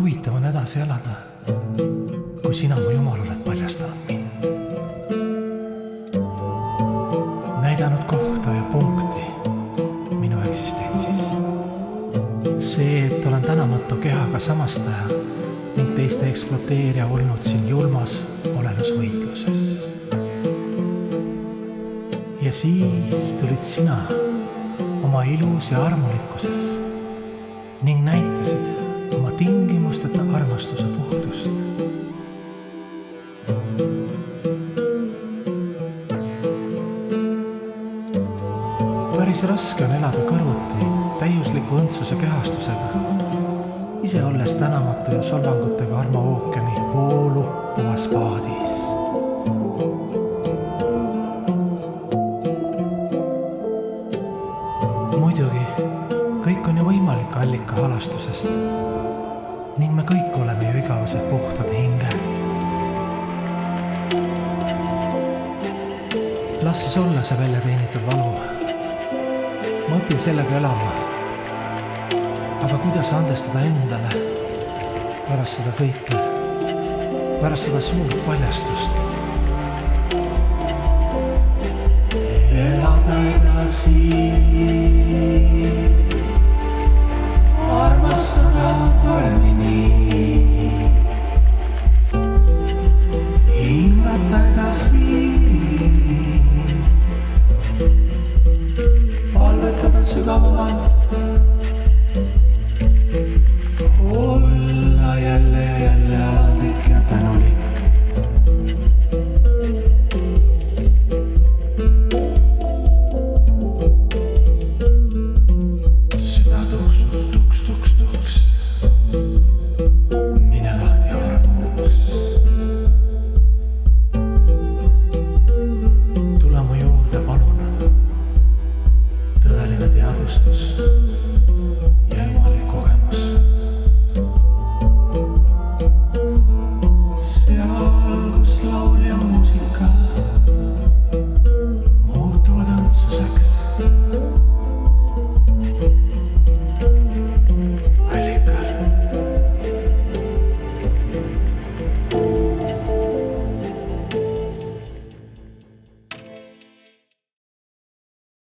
huvitav on edasi elada, kui sina, mu Jumal, oled paljastanud mind. Näidanud kohta ja punkti minu eksistentsis. See, et olen tänamatu kehaga samastaja ning teiste ekspluateerija olnud siin julmas olelusvõitluses. Ja siis tulid sina oma ilus ja armulikkuses ning näitasid oma tingimusteta armastuse puhtust. Päris raske on elada kõrvuti täiusliku õndsuse kehastusega, ise olles tänamatu ja solvangutega armaookeani pooluppuvas paadis. Muidugi, kõik on ju võimalik allika halastusest ning me kõik oleme ju igavesed puhtad hinged. Las siis olla see välja teenitud valu. Ma õpin sellega elama. Aga kuidas andestada endale pärast seda kõike, pärast seda suurt paljastust? Elada edasi, armastada paremini, hingata edasi, palvetada sügavamalt.